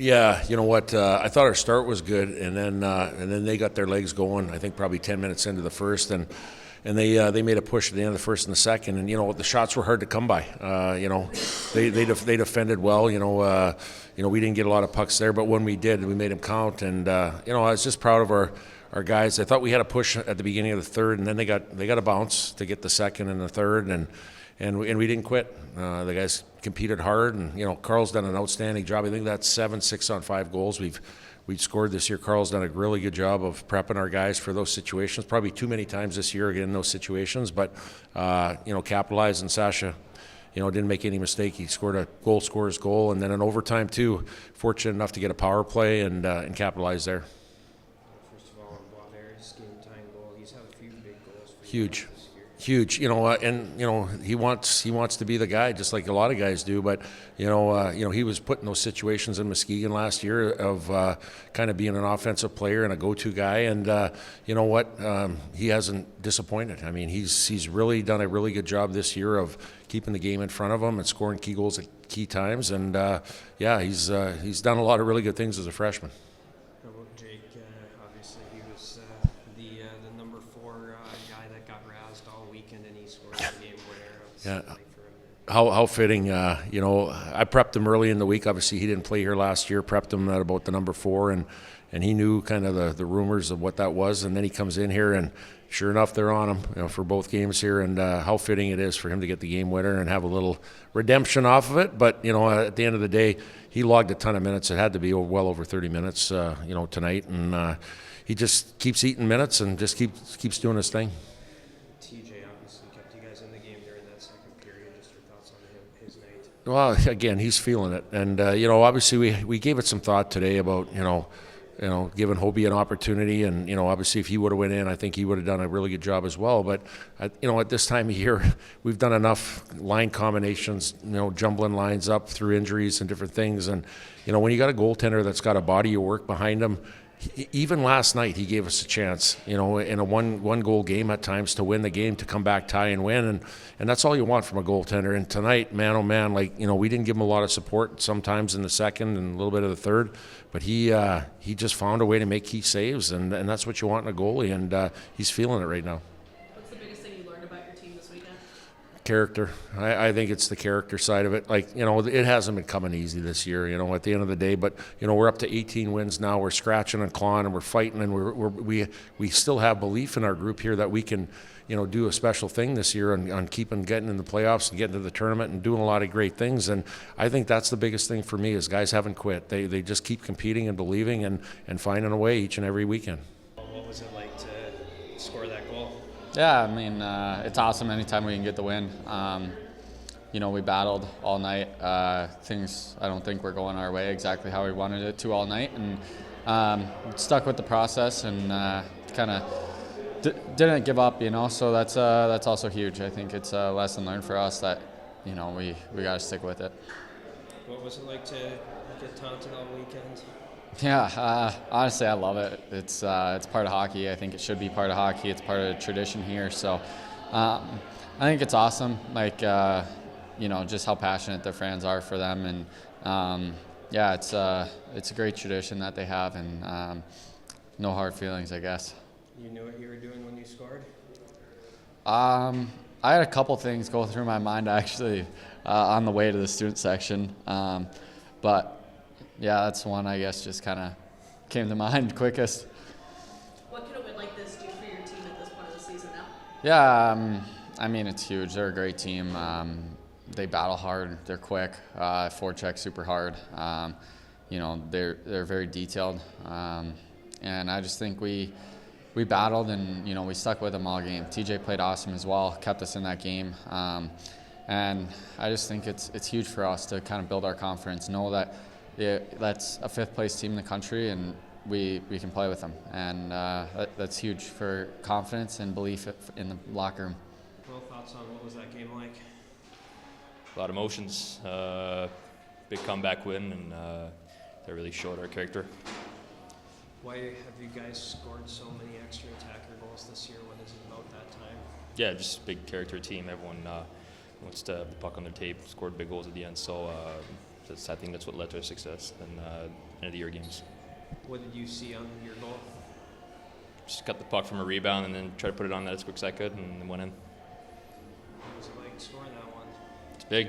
Yeah, you know what? I thought our start was good, and then they got their legs going. I think probably 10 minutes into the first, and they made a push at the end of the first and the second, and the shots were hard to come by. They defended well. We didn't get a lot of pucks there, but when we did, we made them count. And I was just proud of our guys. I thought we had a push at the beginning of the third, and then they got a bounce to get the second and the third, and we didn't quit. The guys competed hard, and Carl's done an outstanding job. I think that's 7 6-on-5 goals we've scored this year. Carl's done a really good job of prepping our guys for those situations. Probably too many times this year getting in those situations, but capitalized. And Sacha, didn't make any mistake. He scored a goal scorer's goal, and then in overtime too. Fortunate enough to get a power play and capitalize there. First of all, on Boisvert's game-tying goal, he's had a few big goals. Huge. Huge, he wants to be the guy, just like a lot of guys do. But he was put in those situations in Muskegon last year of kind of being an offensive player and a go-to guy. And he hasn't disappointed. I mean, he's really done a really good job this year of keeping the game in front of him and scoring key goals at key times. And he's done a lot of really good things as a freshman. How about Jake? Obviously, he was the number 4 guy that got razzed all weekend, and he scored the game winner. Yeah. How fitting. I prepped him early in the week. Obviously, he didn't play here last year. Prepped him at about the number 4, and he knew kind of the rumors of what that was. And then he comes in here, and sure enough, they're on him for both games here. And how fitting it is for him to get the game winner and have a little redemption off of it. But at the end of the day, he logged a ton of minutes. It had to be well over 30 minutes, tonight, and he just keeps eating minutes and just keeps doing his thing. TJ obviously kept you guys in the game during that second period. Just your thoughts on his night? Well, again, he's feeling it, and obviously we gave it some thought today about giving Hobie an opportunity, and obviously if he would have went in, I think he would have done a really good job as well. But at this time of year, we've done enough line combinations, jumbling lines up through injuries and different things, and when you got a goaltender that's got a body of work behind him. Even last night, he gave us a chance, in a one goal game at times to win the game, to come back, tie, and win, and that's all you want from a goaltender. And tonight, man, oh man, we didn't give him a lot of support sometimes in the second and a little bit of the third, but he just found a way to make key saves, and that's what you want in a goalie, and he's feeling it right now. What's the biggest thing you learned about your team this weekend? Character. I think it's the character side of it. It hasn't been coming easy this year, at the end of the day, but we're up to 18 wins now. We're scratching and clawing, and we're fighting, and we still have belief in our group here that we can do a special thing this year on getting in the playoffs and getting to the tournament and doing a lot of great things. And I think that's the biggest thing for me is guys haven't quit. They just keep competing and believing and finding a way each and every weekend. What was it like to score that goal? Yeah, I mean, it's awesome anytime we can get the win. We battled all night. Things I don't think were going our way exactly how we wanted it to all night, and stuck with the process and kind of didn't give up. So that's also huge. I think it's a lesson learned for us that we got to stick with it. What was it like to get taunted all weekend? Yeah, honestly, I love it. It's part of hockey. I think it should be part of hockey. It's part of the tradition here. So I think it's awesome, just how passionate their fans are for them. And, it's a great tradition that they have, and no hard feelings, I guess. You knew what you were doing when you scored? I had a couple things go through my mind, actually, on the way to the student section. But yeah, that's one I guess just kind of came to mind quickest. What could a win like this do for your team at this point of the season now? Yeah, I mean, it's huge. They're a great team. They battle hard. They're quick. Forecheck super hard. They're very detailed. And I just think we battled and, we stuck with them all game. TJ played awesome as well, kept us in that game. And I just think it's huge for us to kind of build our confidence, know that that's a 5th place team in the country, and we can play with them, and that's huge for confidence and belief in the locker room. Well, thoughts on what was that game like? A lot of emotions, big comeback win, and that really showed our character. Why have you guys scored so many extra attacker goals this year? When is it about that time? Yeah, just a big character team. Everyone wants to have the puck on their tape, scored big goals at the end, so I think that's what led to our success in end of the year games. What did you see on your goal? Just got the puck from a rebound and then try to put it on net as quick as I could and it went in. What was it like scoring that one? It's big.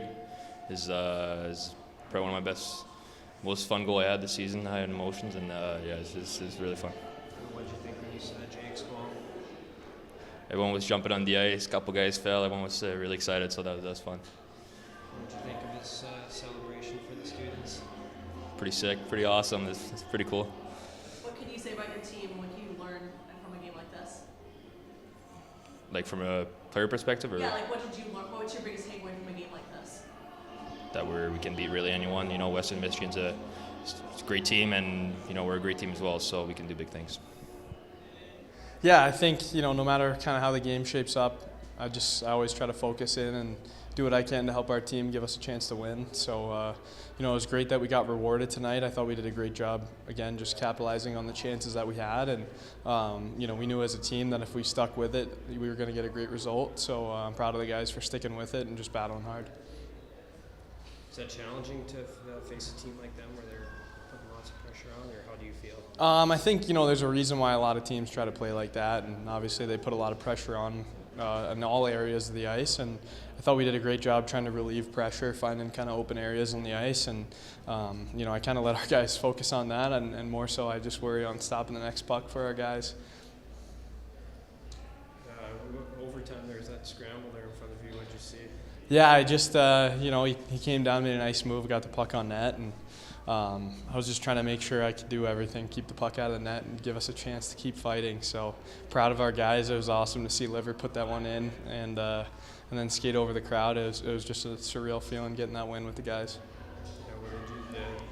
It's probably one of my most fun goal I had this season. I had emotions and it's really fun. What did you think when you saw Jake's goal? Everyone was jumping on the ice. A couple guys fell. Everyone was really excited, so that was fun. What did you think of his celebration for the students? Pretty sick, pretty awesome. It's pretty cool. What can you say about your team? What can you learn from a game like this? Like from a player perspective, or Yeah, like what did you learn? What's your biggest takeaway from a game like this? that we can beat really anyone. You know, Western Michigan's a great team, and you know we're a great team as well, so we can do big things. Yeah, I think, no matter kind of how the game shapes up, I always try to focus in and do what I can to help our team give us a chance to win. So, it was great that we got rewarded tonight. I thought we did a great job, again, just capitalizing on the chances that we had. And, we knew as a team that if we stuck with it, we were going to get a great result. So I'm proud of the guys for sticking with it and just battling hard. Is that challenging to face a team like them where they're putting lots of pressure on, or how do you feel? I think, there's a reason why a lot of teams try to play like that, and obviously they put a lot of pressure on in all areas of the ice, and I thought we did a great job trying to relieve pressure, finding kind of open areas on the ice, and, I kind of let our guys focus on that, and more so I just worry on stopping the next puck for our guys. Overtime, there's that scramble there in front of you. What did you see? Yeah, I just, he came down, made a nice move, got the puck on net, and I was just trying to make sure I could do everything, keep the puck out of the net and give us a chance to keep fighting. So proud of our guys. It was awesome to see Liver put that one in and then skate over the crowd. It was just a surreal feeling getting that win with the guys.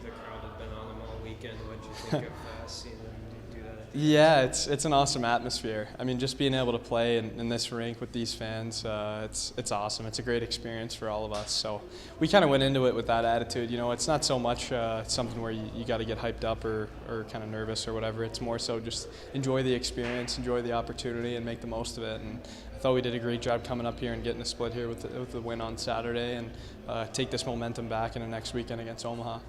The crowd had been on them all weekend. What did you think of seeing them do that? Yeah, it's an awesome atmosphere. I mean, just being able to play in this rink with these fans, it's awesome. It's a great experience for all of us. So we kind of went into it with that attitude. It's not so much something where you got to get hyped up or kind of nervous or whatever. It's more so just enjoy the experience, enjoy the opportunity, and make the most of it. And I thought we did a great job coming up here and getting a split here with the win on Saturday, and take this momentum back in the next weekend against Omaha.